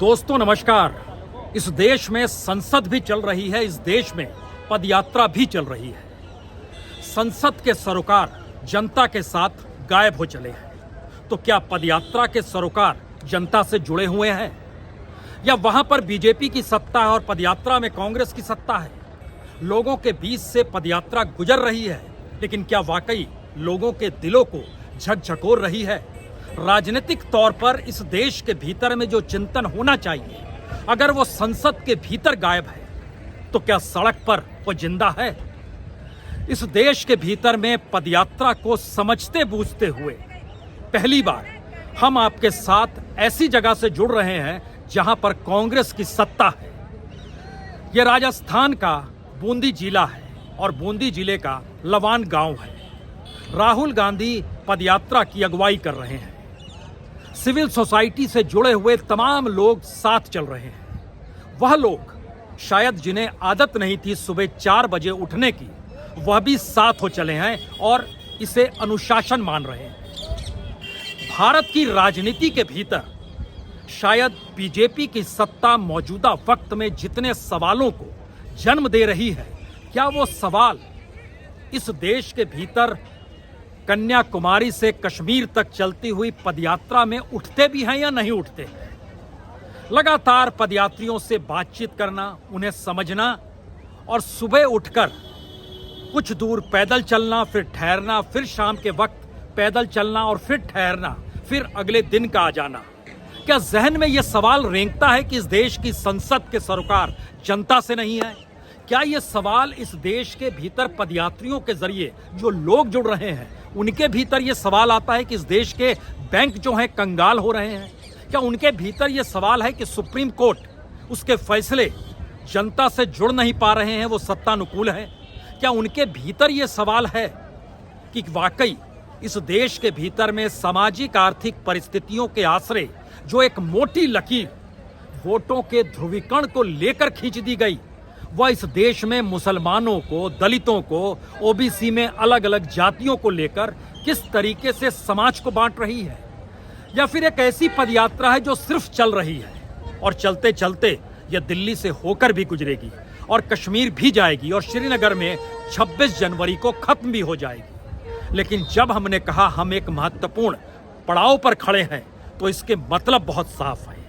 दोस्तों नमस्कार। इस देश में संसद भी चल रही है, इस देश में पदयात्रा भी चल रही है। संसद के सरोकार जनता के साथ गायब हो चले हैं, तो क्या पदयात्रा के सरोकार जनता से जुड़े हुए हैं, या वहां पर बीजेपी की सत्ता है और पदयात्रा में कांग्रेस की सत्ता है? लोगों के बीच से पदयात्रा गुजर रही है, लेकिन क्या वाकई लोगों के दिलों को झकझकोर रही है? राजनीतिक तौर पर इस देश के भीतर में जो चिंतन होना चाहिए, अगर वो संसद के भीतर गायब है, तो क्या सड़क पर वो जिंदा है? इस देश के भीतर में पदयात्रा को समझते बूझते हुए पहली बार हम आपके साथ ऐसी जगह से जुड़ रहे हैं जहां पर कांग्रेस की सत्ता है। यह राजस्थान का बूंदी जिला है और बूंदी जिले का लवान गांव है। राहुल गांधी पदयात्रा की अगुवाई कर रहे हैं। सिविल सोसाइटी से जुड़े हुए तमाम लोग साथ चल रहे हैं। वह लोग शायद जिन्हें आदत नहीं थी सुबह 4 बजे उठने की, वह भी साथ हो चले हैं और इसे अनुशासन मान रहे हैं। भारत की राजनीति के भीतर शायद बीजेपी की सत्ता मौजूदा वक्त में जितने सवालों को जन्म दे रही है, क्या वो सवाल इस देश के भीतर कन्याकुमारी से कश्मीर तक चलती हुई पदयात्रा में उठते भी हैं या नहीं उठते हैं? लगातार पदयात्रियों से बातचीत करना, उन्हें समझना और सुबह उठकर कुछ दूर पैदल चलना, फिर ठहरना, फिर शाम के वक्त पैदल चलना और फिर ठहरना, फिर अगले दिन का आ जाना। क्या जहन में यह सवाल रेंगता है कि इस देश की संसद के सरोकार जनता से नहीं है? क्या यह सवाल इस देश के भीतर पदयात्रियों के जरिए जो लोग जुड़ रहे हैं, उनके भीतर यह सवाल आता है कि इस देश के बैंक जो हैं कंगाल हो रहे हैं? क्या उनके भीतर यह सवाल है कि सुप्रीम कोर्ट, उसके फैसले जनता से जुड़ नहीं पा रहे हैं, वो सत्तानुकूल है? क्या उनके भीतर यह सवाल है कि वाकई इस देश के भीतर में सामाजिक आर्थिक परिस्थितियों के आश्रय जो एक मोटी लकीर वोटों के ध्रुवीकरण को लेकर खींच दी गई, वह इस देश में मुसलमानों को, दलितों को, ओबीसी में अलग अलग जातियों को लेकर किस तरीके से समाज को बांट रही है? या फिर एक ऐसी पदयात्रा है जो सिर्फ चल रही है और चलते चलते यह दिल्ली से होकर भी गुजरेगी और कश्मीर भी जाएगी और श्रीनगर में 26 जनवरी को खत्म भी हो जाएगी? लेकिन जब हमने कहा हम एक महत्वपूर्ण पड़ाव पर खड़े हैं, तो इसके मतलब बहुत साफ है।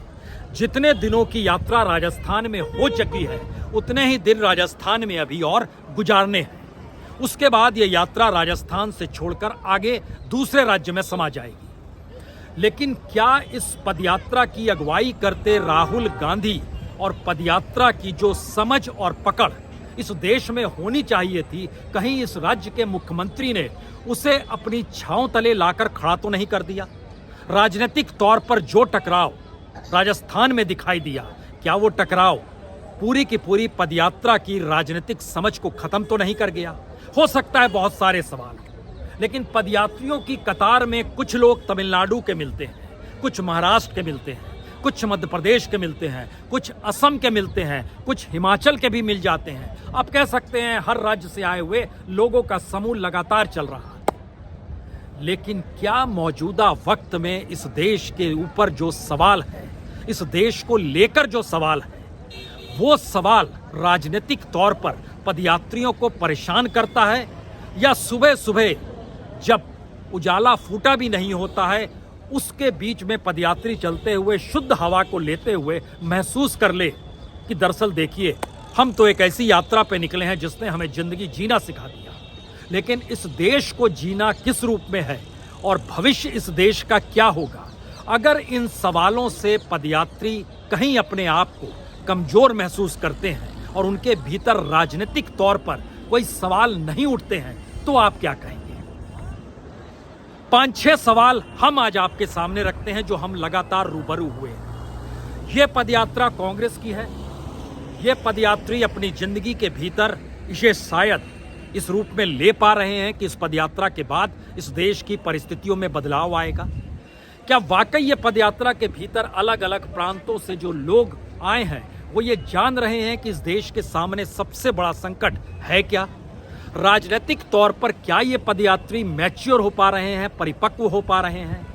जितने दिनों की यात्रा राजस्थान में हो चुकी है, उतने ही दिन राजस्थान में अभी और गुजारने हैं। उसके बाद यह यात्रा राजस्थान से छोड़कर आगे दूसरे राज्य में समा जाएगी। लेकिन क्या इस पदयात्रा की अगुवाई करते राहुल गांधी और पदयात्रा की जो समझ और पकड़ इस देश में होनी चाहिए थी, कहीं इस राज्य के मुख्यमंत्री ने उसे अपनी छांव तले लाकर खड़ा तो नहीं कर दिया? राजनीतिक तौर पर जो टकराव राजस्थान में दिखाई दिया, क्या वो टकराव पूरी की पूरी पदयात्रा की राजनीतिक समझ को खत्म तो नहीं कर गया? हो सकता है बहुत सारे सवाल, लेकिन पदयात्रियों की कतार में कुछ लोग तमिलनाडु के मिलते हैं, कुछ महाराष्ट्र के मिलते हैं, कुछ मध्य प्रदेश के मिलते हैं, कुछ असम के मिलते हैं, कुछ हिमाचल के भी मिल जाते हैं। आप कह सकते हैं हर राज्य से आए हुए लोगों का समूह लगातार चल रहा है। लेकिन क्या मौजूदा वक्त में इस देश के ऊपर जो सवाल है, इस देश को लेकर जो सवाल है, वो सवाल राजनीतिक तौर पर पदयात्रियों को परेशान करता है, या सुबह सुबह जब उजाला फूटा भी नहीं होता है, उसके बीच में पदयात्री चलते हुए शुद्ध हवा को लेते हुए महसूस कर ले कि दरअसल देखिए, हम तो एक ऐसी यात्रा पे निकले हैं जिसने हमें जिंदगी जीना सिखा दिया, लेकिन इस देश को जीना किस रूप में है और भविष्य इस देश का क्या होगा? अगर इन सवालों से पदयात्री कहीं अपने आप को कमजोर महसूस करते हैं और उनके भीतर राजनीतिक तौर पर कोई सवाल नहीं उठते हैं, तो आप क्या कहेंगे? 5-6 सवाल हम आज आपके सामने रखते हैं जो हम लगातार रूबरू हुए हैं। यह पदयात्रा कांग्रेस की है। यह पदयात्री अपनी जिंदगी के भीतर इसे शायद इस रूप में ले पा रहे हैं कि इस पदयात्रा के बाद इस देश की परिस्थितियों में बदलाव आएगा। क्या वाकई ये पदयात्रा के भीतर अलग अलग प्रांतों से जो लोग आए हैं, वो ये जान रहे हैं कि इस देश के सामने सबसे बड़ा संकट है क्या? राजनीतिक तौर पर क्या ये पदयात्री मैच्योर हो पा रहे हैं, परिपक्व हो पा रहे हैं?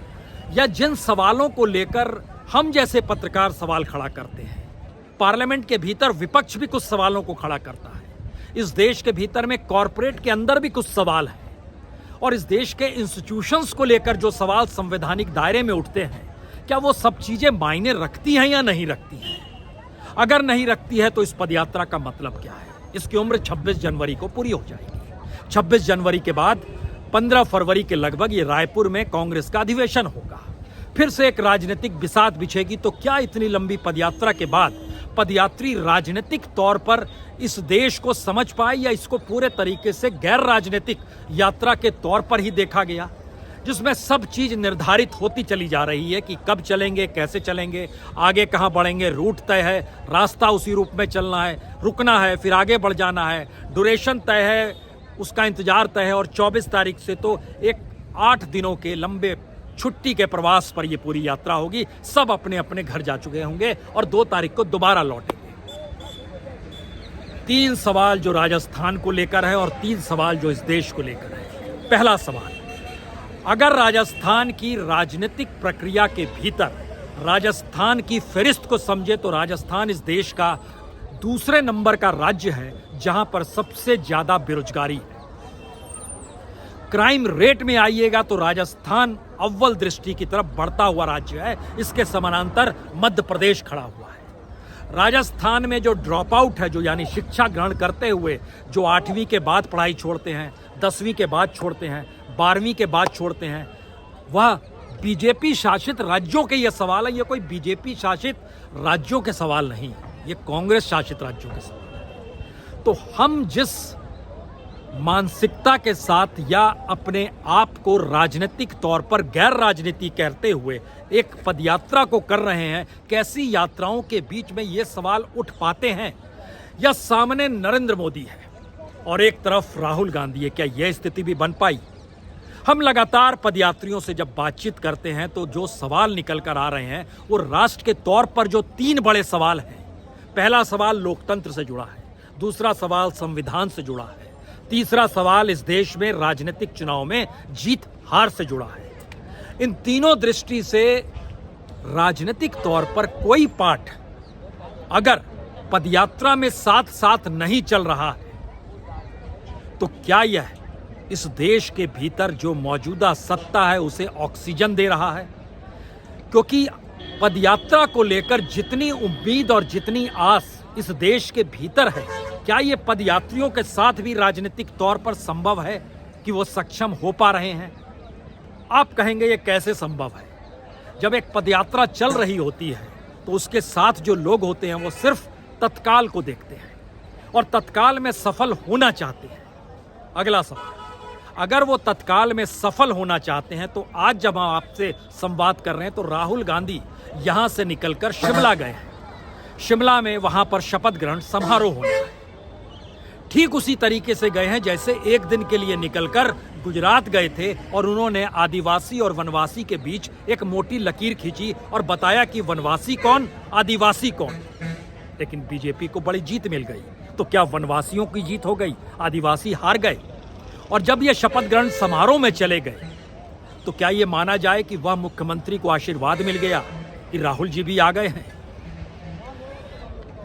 या जिन सवालों को लेकर हम जैसे पत्रकार सवाल खड़ा करते हैं, पार्लियामेंट के भीतर विपक्ष भी कुछ सवालों को खड़ा करता है, इस देश के भीतर में कॉरपोरेट के अंदर भी कुछ सवाल हैं, और इस देश के इंस्टीट्यूशंस को लेकर जो सवाल संवैधानिक दायरे में उठते हैं, क्या वो सब चीजें मायने रखती हैं या नहीं रखती हैं? अगर नहीं रखती है तो इस पदयात्रा का मतलब क्या है? इसकी उम्र 26 जनवरी को पूरी हो जाएगी। 26 जनवरी के बाद 15 फरवरी के लगभग ये रायपुर में कांग्रेस का अधिवेशन होगा। फिर से एक राजनीतिक बिसात बिछेगी। तो क्या इतनी लंबी पदयात्रा के बाद पदयात्री राजनीतिक तौर पर इस देश को समझ पाए, या इसको पूरे तरीके से गैर राजनीतिक यात्रा के तौर पर ही देखा गया, जिसमें सब चीज निर्धारित होती चली जा रही है कि कब चलेंगे, कैसे चलेंगे, आगे कहां बढ़ेंगे, रूट तय है, रास्ता उसी रूप में चलना है, रुकना है, फिर आगे बढ़ जाना है, ड्यूरेशन तय है, उसका इंतजार तय है, और 24 तारीख से तो एक 8 दिनों के लंबे छुट्टी के प्रवास पर यह पूरी यात्रा होगी। सब अपने अपने घर जा चुके होंगे और 2 तारीख को दोबारा लौटेंगे। 3 सवाल जो राजस्थान को लेकर है और 3 सवाल जो इस देश को लेकर है। पहला सवाल, अगर राजस्थान की राजनीतिक प्रक्रिया के भीतर राजस्थान की फहरिस्त को समझे तो राजस्थान इस देश का दूसरे नंबर का राज्य है जहां पर सबसे ज्यादा बेरोजगारी है। क्राइम रेट में आइएगा तो राजस्थान अव्वल दृष्टि की तरफ बढ़ता हुआ राज्य है। इसके समानांतर मध्य प्रदेश खड़ा हुआ है। राजस्थान में जो ड्रॉप आउट है, जो यानी शिक्षा ग्रहण करते हुए जो 8वीं के बाद पढ़ाई छोड़ते हैं, 10वीं के बाद छोड़ते हैं, 12वीं के बाद छोड़ते हैं, वह बीजेपी शासित राज्यों के ये सवाल है। ये कोई बीजेपी शासित राज्यों के सवाल नहीं, ये कांग्रेस शासित राज्यों के सवाल है। तो हम जिस मानसिकता के साथ या अपने आप को राजनीतिक तौर पर गैर राजनीति कहते हुए एक पदयात्रा को कर रहे हैं, कैसी यात्राओं के बीच में ये सवाल उठ पाते हैं? या सामने नरेंद्र मोदी है और एक तरफ राहुल गांधी है, क्या यह स्थिति भी बन पाई? हम लगातार पदयात्रियों से जब बातचीत करते हैं तो जो सवाल निकल कर आ रहे हैं वो राष्ट्र के तौर पर जो 3 बड़े सवाल हैं। पहला सवाल लोकतंत्र से जुड़ा है, दूसरा सवाल संविधान से जुड़ा है, तीसरा सवाल इस देश में राजनीतिक चुनाव में जीत हार से जुड़ा है। इन तीनों दृष्टि से राजनीतिक तौर पर कोई पाठ अगर पदयात्रा में साथ साथ नहीं चल रहा है तो क्या यह इस देश के भीतर जो मौजूदा सत्ता है उसे ऑक्सीजन दे रहा है? क्योंकि पदयात्रा को लेकर जितनी उम्मीद और जितनी आस इस देश के भीतर है, क्या ये पदयात्रियों के साथ भी राजनीतिक तौर पर संभव है कि वो सक्षम हो पा रहे हैं? आप कहेंगे ये कैसे संभव है? जब एक पदयात्रा चल रही होती है तो उसके साथ जो लोग होते हैं वो सिर्फ तत्काल को देखते हैं और तत्काल में सफल होना चाहते हैं। अगला सवाल, अगर वो तत्काल में सफल होना चाहते हैं तो आज जब हम आपसे संवाद कर रहे हैं तो राहुल गांधी यहां से निकलकर शिमला गए हैं। शिमला में वहां पर शपथ ग्रहण समारोह होना है। ठीक उसी तरीके से गए हैं जैसे एक दिन के लिए निकलकर गुजरात गए थे और उन्होंने आदिवासी और वनवासी के बीच एक मोटी लकीर खींची और बताया कि वनवासी कौन, आदिवासी कौन। लेकिन बीजेपी को बड़ी जीत मिल गई। तो क्या वनवासियों की जीत हो गई, आदिवासी हार गए? और जब यह शपथ ग्रहण समारोह में चले गए तो क्या यह माना जाए कि वह मुख्यमंत्री को आशीर्वाद मिल गया कि राहुल जी भी आ गए हैं?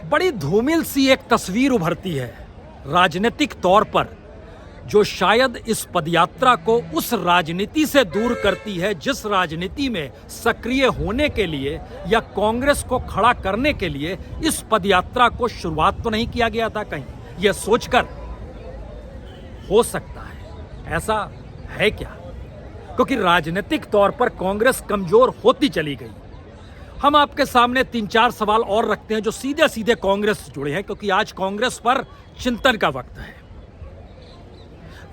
बड़ी धूमिल सी एक तस्वीर उभरती है राजनीतिक तौर पर, जो शायद इस पदयात्रा को उस राजनीति से दूर करती है जिस राजनीति में सक्रिय होने के लिए या कांग्रेस को खड़ा करने के लिए इस पदयात्रा को शुरुआत तो नहीं किया गया था कहीं, यह सोचकर। हो सकता है ऐसा है क्या? क्योंकि राजनीतिक तौर पर कांग्रेस कमजोर होती चली गई। हम आपके सामने 3-4 सवाल और रखते हैं जो सीधे सीधे कांग्रेस से जुड़े हैं, क्योंकि आज कांग्रेस पर चिंतन का वक्त है।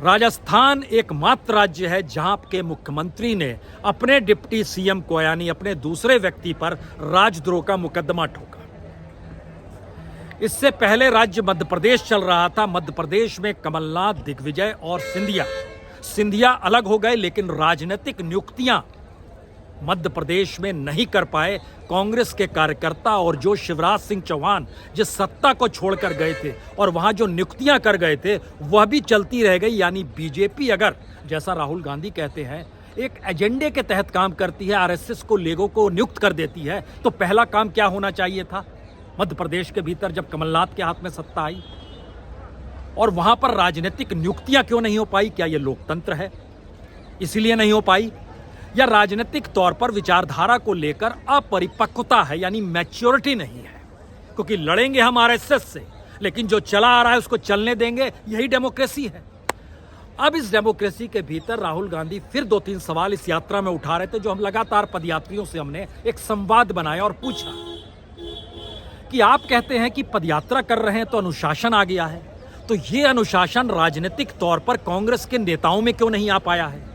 राजस्थान एकमात्र राज्य है जहां के मुख्यमंत्री ने अपने डिप्टी सीएम को यानी अपने दूसरे व्यक्ति पर राजद्रोह का मुकदमा ठोका। इससे पहले राज्य मध्य प्रदेश चल रहा था। मध्य प्रदेश में कमलनाथ, दिग्विजय और सिंधिया अलग हो गए, लेकिन राजनीतिक नियुक्तियां मध्य प्रदेश में नहीं कर पाए कांग्रेस के कार्यकर्ता। और जो शिवराज सिंह चौहान जिस सत्ता को छोड़कर गए थे और वहां जो नियुक्तियां कर गए थे वह भी चलती रह गई। यानी बीजेपी अगर, जैसा राहुल गांधी कहते हैं एक एजेंडे के तहत काम करती है, आरएसएस को लोगों को नियुक्त कर देती है, तो पहला काम क्या होना चाहिए था? मध्य प्रदेश के भीतर जब कमलनाथ के हाथ में सत्ता आई और वहां पर राजनीतिक नियुक्तियां क्यों नहीं हो पाई? क्या यह लोकतंत्र है इसीलिए नहीं हो पाई, या राजनीतिक तौर पर विचारधारा को लेकर अपरिपक्वता है, यानी मैच्योरिटी नहीं है? क्योंकि लड़ेंगे हम आरएसएस से, लेकिन जो चला आ रहा है उसको चलने देंगे, यही डेमोक्रेसी है। अब इस डेमोक्रेसी के भीतर राहुल गांधी फिर 2-3 सवाल इस यात्रा में उठा रहे थे, जो हम लगातार पदयात्रियों से हमने एक संवाद बनाया और पूछा कि आप कहते हैं कि पदयात्रा कर रहे हैं तो अनुशासन आ गया है, तो ये अनुशासन राजनीतिक तौर पर कांग्रेस के नेताओं में क्यों नहीं आ पाया है?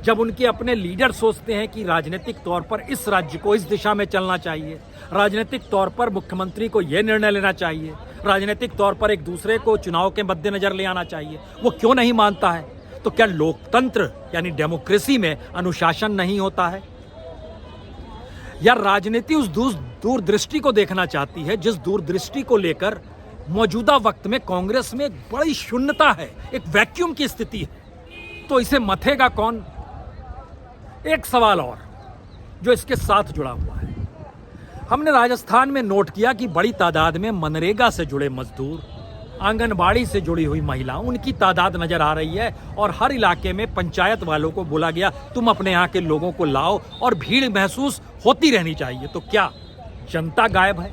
जब उनके अपने लीडर सोचते हैं कि राजनीतिक तौर पर इस राज्य को इस दिशा में चलना चाहिए, राजनीतिक तौर पर मुख्यमंत्री को यह निर्णय लेना चाहिए, राजनीतिक तौर पर एक दूसरे को चुनाव के मद्देनजर ले आना चाहिए, वो क्यों नहीं मानता है? तो क्या लोकतंत्र यानी डेमोक्रेसी में अनुशासन नहीं होता है? या राजनीति उस दूरदृष्टि को देखना चाहती है जिस दूरदृष्टि को लेकर मौजूदा वक्त में कांग्रेस में एक बड़ी शून्यता है, एक वैक्यूम की स्थिति है, तो इसे मथेगा कौन? एक सवाल और जो इसके साथ जुड़ा हुआ है, हमने राजस्थान में नोट किया कि बड़ी तादाद में मनरेगा से जुड़े मजदूर, आंगनबाड़ी से जुड़ी हुई महिलाएं, उनकी तादाद नजर आ रही है और हर इलाके में पंचायत वालों को बोला गया तुम अपने यहाँ के लोगों को लाओ और भीड़ महसूस होती रहनी चाहिए। तो क्या जनता गायब है?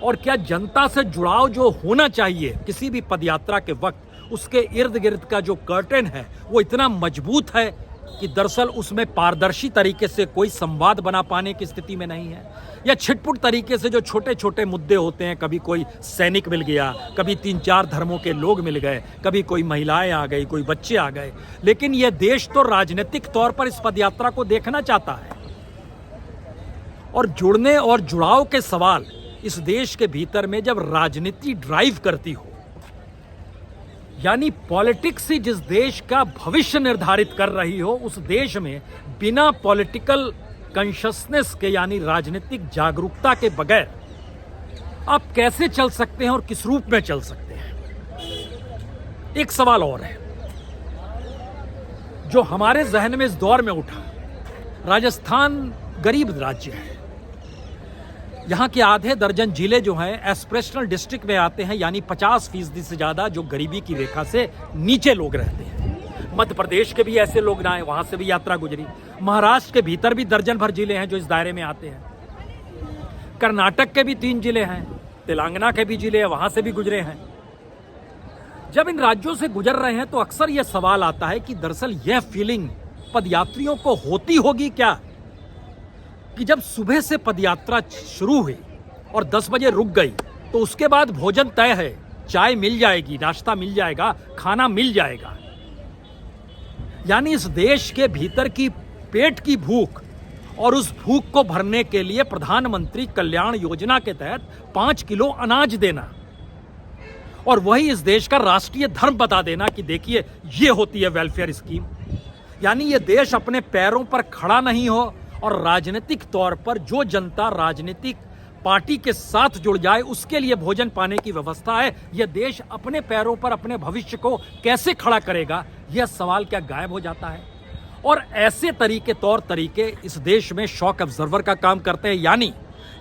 और क्या जनता से जुड़ाव जो होना चाहिए किसी भी पदयात्रा के वक्त, उसके इर्द गिर्द का जो कर्टेन है वो इतना मजबूत है कि दरअसल उसमें पारदर्शी तरीके से कोई संवाद बना पाने की स्थिति में नहीं है, या छिटपुट तरीके से जो छोटे छोटे मुद्दे होते हैं, कभी कोई सैनिक मिल गया, कभी 3-4 धर्मों के लोग मिल गए, कभी कोई महिलाएं आ गई, कोई बच्चे आ गए, लेकिन यह देश तो राजनीतिक तौर पर इस पदयात्रा को देखना चाहता है। और जुड़ने और जुड़ाव के सवाल इस देश के भीतर में जब राजनीति ड्राइव करती हो, यानी पॉलिटिक्स ही जिस देश का भविष्य निर्धारित कर रही हो, उस देश में बिना पॉलिटिकल कॉन्शियसनेस के यानी राजनीतिक जागरूकता के बगैर आप कैसे चल सकते हैं और किस रूप में चल सकते हैं? एक सवाल और है जो हमारे जहन में इस दौर में उठा। राजस्थान गरीब राज्य है, यहाँ के आधे दर्जन जिले जो हैं एस्पिरेशनल डिस्ट्रिक्ट में आते हैं, यानी 50% से ज्यादा जो गरीबी की रेखा से नीचे लोग रहते हैं। मध्य प्रदेश के भी ऐसे लोग ना आए, वहां से भी यात्रा गुजरी। महाराष्ट्र के भीतर भी दर्जन भर जिले हैं जो इस दायरे में आते हैं। कर्नाटक के भी 3 जिले हैं, तेलंगाना के भी जिले हैं, वहां से भी गुजरे हैं। जब इन राज्यों से गुजर रहे हैं तो अक्सर यह सवाल आता है कि दरअसल यह फीलिंग पदयात्रियों को होती होगी क्या कि जब सुबह से पदयात्रा शुरू हुई और 10 बजे रुक गई तो उसके बाद भोजन तय है, चाय मिल जाएगी, नाश्ता मिल जाएगा, खाना मिल जाएगा। यानी इस देश के भीतर की पेट की भूख और उस भूख को भरने के लिए प्रधानमंत्री कल्याण योजना के तहत 5 किलो अनाज देना और वही इस देश का राष्ट्रीय धर्म बता देना कि देखिए ये होती है वेलफेयर स्कीम। यानी ये देश अपने पैरों पर खड़ा नहीं हो और राजनीतिक तौर पर जो जनता राजनीतिक पार्टी के साथ जुड़ जाए उसके लिए भोजन पाने की व्यवस्था है। यह देश अपने पैरों पर अपने भविष्य को कैसे खड़ा करेगा, यह सवाल क्या गायब हो जाता है? और ऐसे तौर तरीके इस देश में शॉक ऑब्जर्वर का काम करते हैं, यानी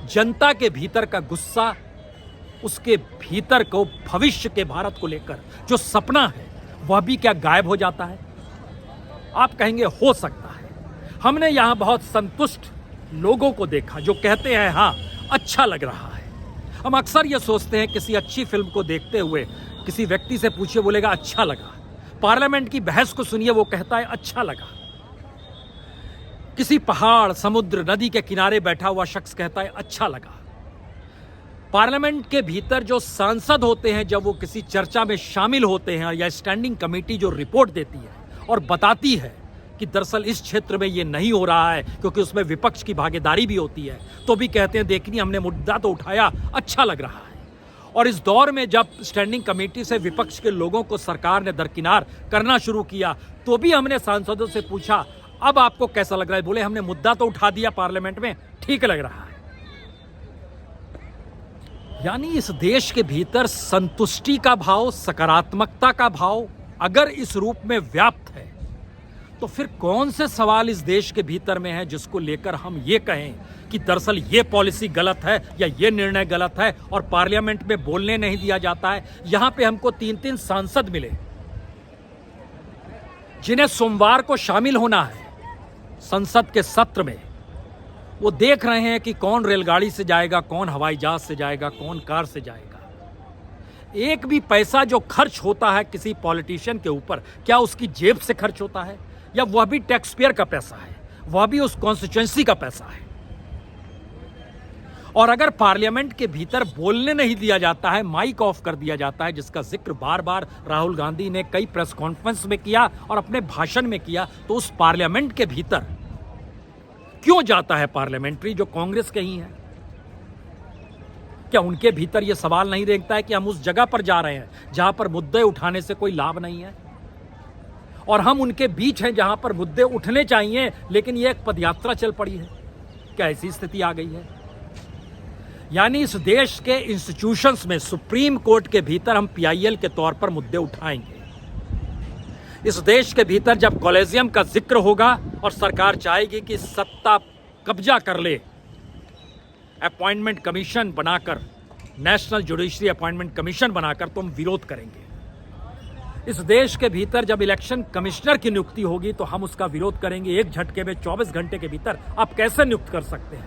जनता के भीतर का गुस्सा, उसके भीतर को भविष्य के भारत को लेकर जो सपना है वह भी क्या गायब हो जाता है? आप कहेंगे हो सकता है। हमने यहां बहुत संतुष्ट लोगों को देखा जो कहते हैं हाँ अच्छा लग रहा है। हम अक्सर यह सोचते हैं किसी अच्छी फिल्म को देखते हुए किसी व्यक्ति से पूछिए, बोलेगा अच्छा लगा। पार्लियामेंट की बहस को सुनिए, वो कहता है अच्छा लगा। किसी पहाड़, समुद्र, नदी के किनारे बैठा हुआ शख्स कहता है अच्छा लगा। पार्लियामेंट के भीतर जो सांसद होते हैं जब वो किसी चर्चा में शामिल होते हैं या स्टैंडिंग कमेटी जो रिपोर्ट देती है और बताती है कि दरअसल इस क्षेत्र में ये नहीं हो रहा है क्योंकि उसमें विपक्ष की भागीदारी भी होती है, तो भी कहते हैं देखनी हमने मुद्दा तो उठाया, अच्छा लग रहा है। और इस दौर में जब स्टैंडिंग कमेटी से विपक्ष के लोगों को सरकार ने दरकिनार करना शुरू किया तो भी हमने सांसदों से पूछा अब आपको कैसा लग रहा है? बोले हमने मुद्दा तो उठा दिया पार्लियामेंट में, ठीक लग रहा है। यानी इस देश के भीतर संतुष्टि का भाव, सकारात्मकता का भाव अगर इस रूप में व्याप्त है तो फिर कौन से सवाल इस देश के भीतर में है जिसको लेकर हम ये कहें कि दरअसल ये पॉलिसी गलत है या ये निर्णय गलत है और पार्लियामेंट में बोलने नहीं दिया जाता है। यहां पे हमको 3-3 सांसद मिले जिन्हें सोमवार को शामिल होना है संसद के सत्र में। वो देख रहे हैं कि कौन रेलगाड़ी से जाएगा, कौन हवाई जहाज से जाएगा, कौन कार से जाएगा। एक भी पैसा जो खर्च होता है किसी पॉलिटिशियन के ऊपर, क्या उसकी जेब से खर्च होता है या वह भी टैक्स पेयर का पैसा है, वह भी उस कॉन्स्टिट्यूएंसी का पैसा है। और अगर पार्लियामेंट के भीतर बोलने नहीं दिया जाता है, माइक ऑफ कर दिया जाता है, जिसका जिक्र बार बार राहुल गांधी ने कई प्रेस कॉन्फ्रेंस में किया और अपने भाषण में किया, तो उस पार्लियामेंट के भीतर क्यों जाता है पार्लियामेंट्री जो कांग्रेस के ही है? क्या उनके भीतर यह सवाल नहीं देखता है कि हम उस जगह पर जा रहे हैं जहां पर मुद्दे उठाने से कोई लाभ नहीं है, और हम उनके बीच हैं जहां पर मुद्दे उठने चाहिए लेकिन यह एक पदयात्रा चल पड़ी है? क्या ऐसी स्थिति आ गई है? यानी इस देश के इंस्टीट्यूशंस में, सुप्रीम कोर्ट के भीतर हम पीआईएल के तौर पर मुद्दे उठाएंगे। इस देश के भीतर जब कॉलेजियम का जिक्र होगा और सरकार चाहेगी कि सत्ता कब्जा कर ले, अपॉइंटमेंट कमीशन बनाकर, नेशनल जुडिशरी अपॉइंटमेंट कमीशन बनाकर, तो हम विरोध करेंगे। इस देश के भीतर जब इलेक्शन कमिश्नर की नियुक्ति होगी तो हम उसका विरोध करेंगे। एक झटके में 24 घंटे के भीतर आप कैसे नियुक्त कर सकते हैं?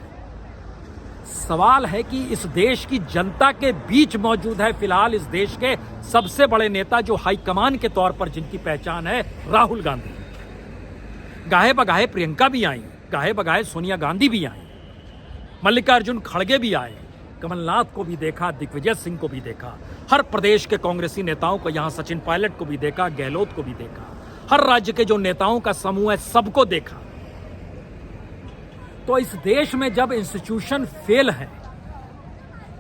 सवाल है कि इस देश की जनता के बीच मौजूद है फिलहाल इस देश के सबसे बड़े नेता, जो हाईकमान के तौर पर जिनकी पहचान है राहुल गांधी। गाहे बगाहे प्रियंका भी आई, गाहे बगाहे सोनिया गांधी भी आई, मल्लिकार्जुन खड़गे भी आए, कमलनाथ को भी देखा, दिग्विजय सिंह को भी देखा, हर प्रदेश के कांग्रेसी नेताओं को, यहां सचिन पायलट को भी देखा, गहलोत को भी देखा, हर राज्य के जो नेताओं का समूह है सबको देखा। तो इस देश में जब इंस्टीट्यूशन फेल है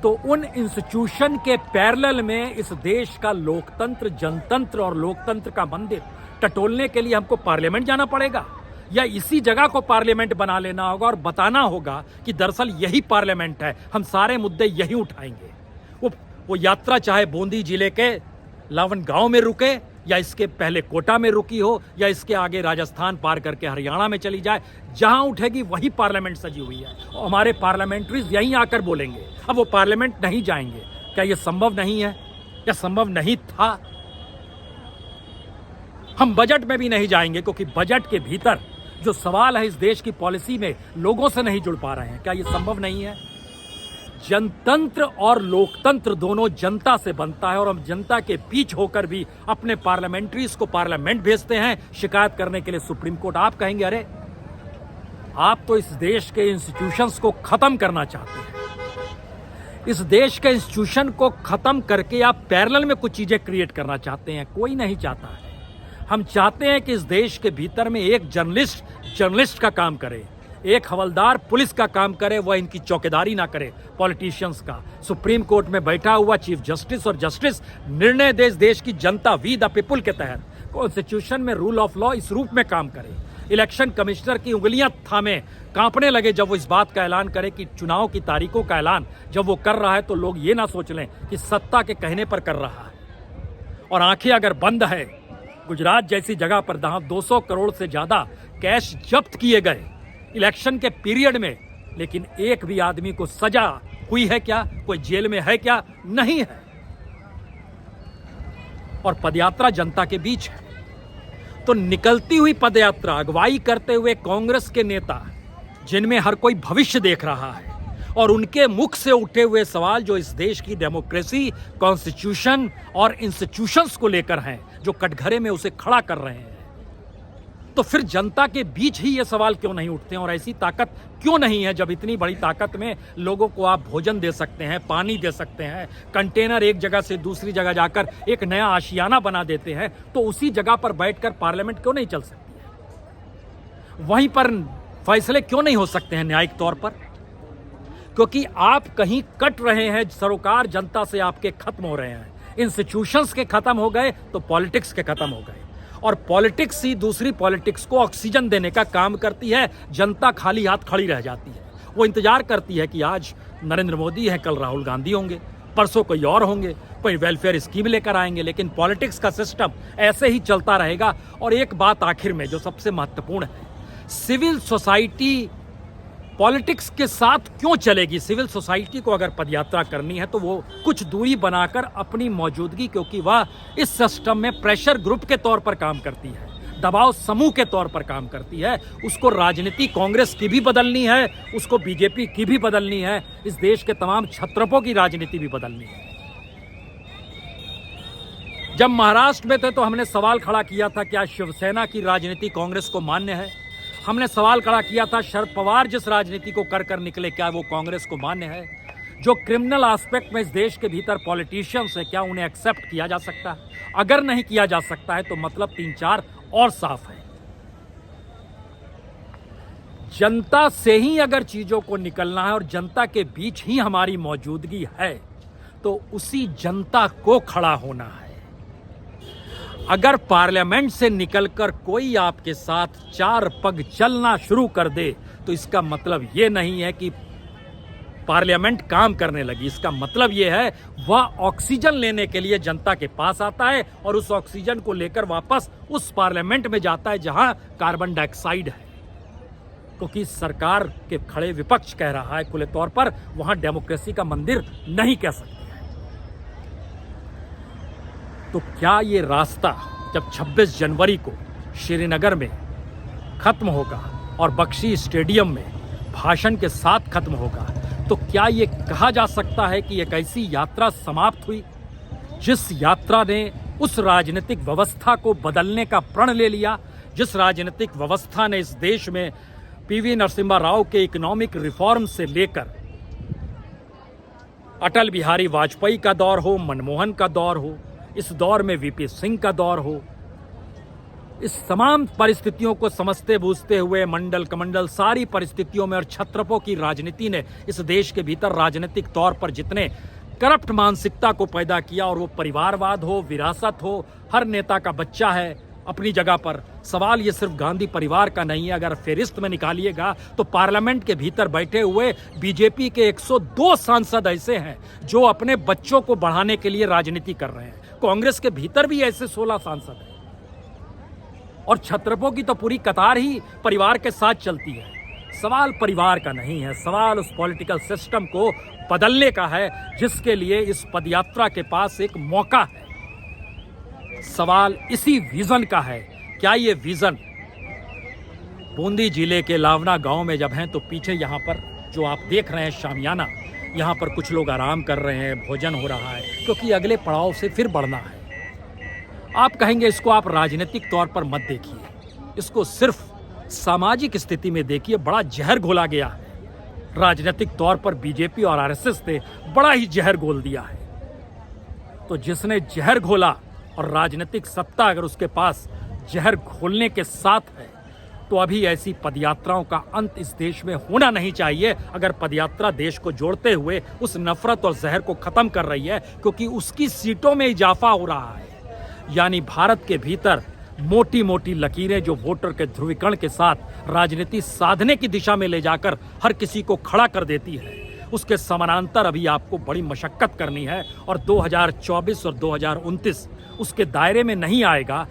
तो उन इंस्टीट्यूशन के पैरेलल में इस देश का लोकतंत्र, जनतंत्र और लोकतंत्र का मंदिर टटोलने के लिए हमको पार्लियामेंट जाना पड़ेगा, या इसी जगह को पार्लियामेंट बना लेना होगा और बताना होगा कि दरअसल यही पार्लियामेंट है, हम सारे मुद्दे यही उठाएंगे। वो यात्रा चाहे बूंदी जिले के लावन गांव में रुके, या इसके पहले कोटा में रुकी हो, या इसके आगे राजस्थान पार करके हरियाणा में चली जाए, जहां उठेगी वही पार्लियामेंट सजी हुई है और हमारे पार्लियामेंट्रीज यहीं आकर बोलेंगे। अब वो पार्लियामेंट नहीं जाएंगे, क्या ये संभव नहीं है या संभव नहीं था? हम बजट में भी नहीं जाएंगे क्योंकि बजट के भीतर जो सवाल है इस देश की पॉलिसी में लोगों से नहीं जुड़ पा रहे हैं। क्या ये संभव नहीं है? जनतंत्र और लोकतंत्र दोनों जनता से बनता है और हम जनता के बीच होकर भी अपने पार्लियामेंट्रीज को पार्लियामेंट भेजते हैं शिकायत करने के लिए सुप्रीम कोर्ट। आप कहेंगे अरे आप तो इस देश के इंस्टीट्यूशंस को खत्म करना चाहते हैं, इस देश के इंस्टीट्यूशन को खत्म करके आप पैरेलल में कुछ चीजें क्रिएट करना चाहते हैं। कोई नहीं चाहता है। हम चाहते हैं कि इस देश के भीतर में एक जर्नलिस्ट का काम करे, एक हवलदार पुलिस का काम करे, वह इनकी चौकीदारी ना करे पॉलिटिशियंस का। सुप्रीम कोर्ट में बैठा हुआ चीफ जस्टिस और जस्टिस निर्णय दे देश की जनता, वी द पीपुल के तहत, कॉन्स्टिट्यूशन में रूल ऑफ लॉ इस रूप में काम करे। इलेक्शन कमिश्नर की उंगलियां थामे कांपने लगे जब वो इस बात का ऐलान करे कि चुनाव की तारीखों का ऐलान जब वो कर रहा है तो लोग ये ना सोच लें कि सत्ता के कहने पर कर रहा है। और आंखें अगर बंद है, गुजरात जैसी जगह पर जहां 200 करोड़ से ज्यादा कैश जब्त किए गए इलेक्शन के पीरियड में, लेकिन एक भी आदमी को सजा हुई है क्या? कोई जेल में है क्या? नहीं है। और पदयात्रा जनता के बीच है, तो निकलती हुई पदयात्रा अगुवाई करते हुए कांग्रेस के नेता, जिनमें हर कोई भविष्य देख रहा है, और उनके मुख से उठे हुए सवाल जो इस देश की डेमोक्रेसी, कॉन्स्टिट्यूशन और इंस्टीट्यूशंस को लेकर हैं, जो कटघरे में उसे खड़ा कर रहे हैं, तो फिर जनता के बीच ही ये सवाल क्यों नहीं उठते हैं? और ऐसी ताकत क्यों नहीं है जब इतनी बड़ी ताकत में लोगों को आप भोजन दे सकते हैं, पानी दे सकते हैं, कंटेनर एक जगह से दूसरी जगह जाकर एक नया आशियाना बना देते हैं, तो उसी जगह पर बैठकर पार्लियामेंट क्यों नहीं चल सकती है? वहीं पर फैसले क्यों नहीं हो सकते हैं न्यायिक तौर पर? क्योंकि आप कहीं कट रहे हैं, सरोकार जनता से आपके खत्म हो रहे हैं। इंस्टीट्यूशंस के खत्म हो गए तो पॉलिटिक्स के खत्म हो गए, और पॉलिटिक्स ही दूसरी पॉलिटिक्स को ऑक्सीजन देने का काम करती है। जनता खाली हाथ खड़ी रह जाती है, वो इंतजार करती है कि आज नरेंद्र मोदी हैं, कल राहुल गांधी होंगे, परसों कोई और होंगे, कोई वेलफेयर स्कीम लेकर आएंगे, लेकिन पॉलिटिक्स का सिस्टम ऐसे ही चलता रहेगा। और एक बात आखिर में जो सबसे महत्वपूर्ण है, सिविल सोसाइटी पॉलिटिक्स के साथ क्यों चलेगी? सिविल सोसाइटी को अगर पदयात्रा करनी है तो वो कुछ दूरी बनाकर अपनी मौजूदगी, क्योंकि वह इस सिस्टम में प्रेशर ग्रुप के तौर पर काम करती है, दबाव समूह के तौर पर काम करती है, उसको राजनीति कांग्रेस की भी बदलनी है, उसको बीजेपी की भी बदलनी है, इस देश के तमाम क्षत्रपों की राजनीति भी बदलनी है। जब महाराष्ट्र में थे तो हमने सवाल खड़ा किया था, क्या शिवसेना की राजनीति कांग्रेस को मान्य है? हमने सवाल खड़ा किया था, शरद पवार जिस राजनीति को कर निकले, क्या वो कांग्रेस को मान्य है? जो क्रिमिनल एस्पेक्ट में इस देश के भीतर पॉलिटिशियंस है, क्या उन्हें एक्सेप्ट किया जा सकता है? अगर नहीं किया जा सकता है तो मतलब 3-4 और साफ है। जनता से ही अगर चीजों को निकलना है और जनता के बीच ही हमारी मौजूदगी है, तो उसी जनता को खड़ा होना है। अगर पार्लियामेंट से निकलकर कोई आपके साथ 4 पग चलना शुरू कर दे तो इसका मतलब यह नहीं है कि पार्लियामेंट काम करने लगी। इसका मतलब यह है वह ऑक्सीजन लेने के लिए जनता के पास आता है और उस ऑक्सीजन को लेकर वापस उस पार्लियामेंट में जाता है जहां कार्बन डाइऑक्साइड है, क्योंकि सरकार के खड़े विपक्ष कह रहा है खुले तौर पर वहां डेमोक्रेसी का मंदिर नहीं कह सकते हैं। तो क्या ये रास्ता जब 26 जनवरी को श्रीनगर में खत्म होगा और बख्शी स्टेडियम में भाषण के साथ खत्म होगा, तो क्या ये कहा जा सकता है कि एक ऐसी यात्रा समाप्त हुई जिस यात्रा ने उस राजनीतिक व्यवस्था को बदलने का प्रण ले लिया, जिस राजनीतिक व्यवस्था ने इस देश में पीवी नरसिम्हा राव के इकोनॉमिक रिफॉर्म से लेकर अटल बिहारी वाजपेयी का दौर हो, मनमोहन का दौर हो, इस दौर में वीपी सिंह का दौर हो, इस तमाम परिस्थितियों को समझते बूझते हुए मंडल कमंडल सारी परिस्थितियों में और छत्रपों की राजनीति ने इस देश के भीतर राजनीतिक तौर पर जितने करप्ट मानसिकता को पैदा किया, और वो परिवारवाद हो, विरासत हो, हर नेता का बच्चा है अपनी जगह पर। सवाल ये सिर्फ गांधी परिवार का नहीं है। अगर फेरिस्त में निकालिएगा तो पार्लियामेंट के भीतर बैठे हुए बीजेपी के 102 सांसद ऐसे हैं जो अपने बच्चों को बढ़ाने के लिए राजनीति कर रहे हैं। कांग्रेस के भीतर भी ऐसे 16 सांसद हैं और छत्रपों की तो पूरी कतार ही परिवार के साथ चलती है। सवाल परिवार का नहीं है, सवाल उस पॉलिटिकल सिस्टम को बदलने का है जिसके लिए इस पदयात्रा के पास एक मौका है। सवाल इसी विजन का है। क्या ये विजन बूंदी जिले के लावना गांव में जब हैं तो पीछे यहाँ पर जो आप देख रहे हैं शामियाना, यहाँ पर कुछ लोग आराम कर रहे हैं, भोजन हो रहा है, क्योंकि अगले पड़ाव से फिर बढ़ना है। आप कहेंगे इसको आप राजनीतिक तौर पर मत देखिए, इसको सिर्फ सामाजिक स्थिति में देखिए। बड़ा जहर घोला गया है राजनीतिक तौर पर। बीजेपी और आरएसएस ने बड़ा ही जहर घोल दिया है। तो जिसने जहर घोला और राजनीतिक सत्ता अगर उसके पास जहर घोलने के साथ है, तो अभी ऐसी पदयात्राओं का अंत इस देश में होना नहीं चाहिए। अगर पदयात्रा देश को जोड़ते हुए उस नफरत और जहर को खत्म कर रही है, क्योंकि उसकी सीटों में इजाफा हो रहा है, यानी भारत के भीतर मोटी मोटी लकीरें जो वोटर के ध्रुवीकरण के साथ राजनीति साधने की दिशा में ले जाकर हर किसी को खड़ा कर देती है, उसके समानांतर अभी आपको बड़ी मशक्कत करनी है। और 2024 और 2029 उसके दायरे में नहीं आएगा।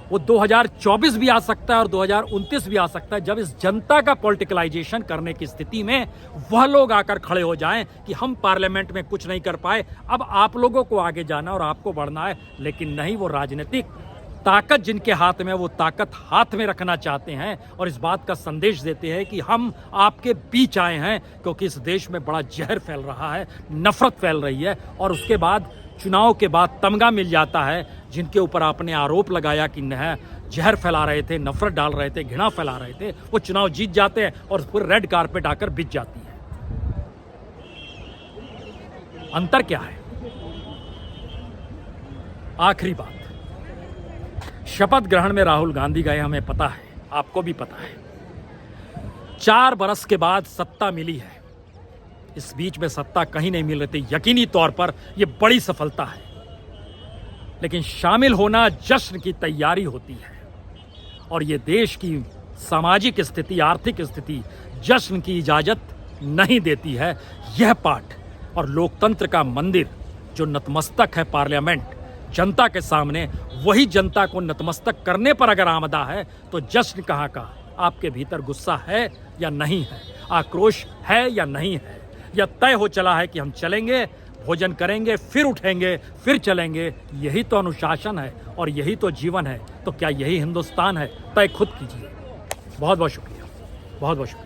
वो 2024 भी आ सकता है और 2029 भी आ सकता है, जब इस जनता का पॉलिटिकलाइजेशन करने की स्थिति में वह लोग आकर खड़े हो जाएं कि हम पार्लियामेंट में कुछ नहीं कर पाए, अब आप लोगों को आगे जाना और आपको बढ़ना है। लेकिन नहीं, वो राजनीतिक ताकत जिनके हाथ में, वो ताकत हाथ में रखना चाहते हैं और इस बात का संदेश देते हैं कि हम आपके बीच आए हैं, क्योंकि इस देश में बड़ा जहर फैल रहा है, नफरत फैल रही है। और उसके बाद चुनाव के बाद तमगा मिल जाता है जिनके ऊपर आपने आरोप लगाया कि जहर फैला रहे थे, नफरत डाल रहे थे, घृणा फैला रहे थे, वो चुनाव जीत जाते हैं और फिर रेड कारपेट आकर बिछ जाती है। अंतर क्या है? आखिरी बात, शपथ ग्रहण में राहुल गांधी गए, हमें पता है, आपको भी पता है। 4 बरस के बाद सत्ता मिली है। इस बीच में सत्ता कहीं नहीं मिल रही थी। यकीनी तौर पर यह बड़ी सफलता है, लेकिन शामिल होना जश्न की तैयारी होती है और ये देश की सामाजिक स्थिति, आर्थिक स्थिति जश्न की इजाजत नहीं देती है। यह पाठ और लोकतंत्र का मंदिर जो नतमस्तक है पार्लियामेंट जनता के सामने, वही जनता को नतमस्तक करने पर अगर आमदा है तो जश्न कहाँ का? आपके भीतर गुस्सा है या नहीं है, आक्रोश है या नहीं है, या तय हो चला है कि हम चलेंगे, भोजन करेंगे, फिर उठेंगे, फिर चलेंगे? यही तो अनुशासन है और यही तो जीवन है। तो क्या यही हिंदुस्तान है? तय खुद कीजिए। बहुत बहुत शुक्रिया, बहुत बहुत शुक्रिया।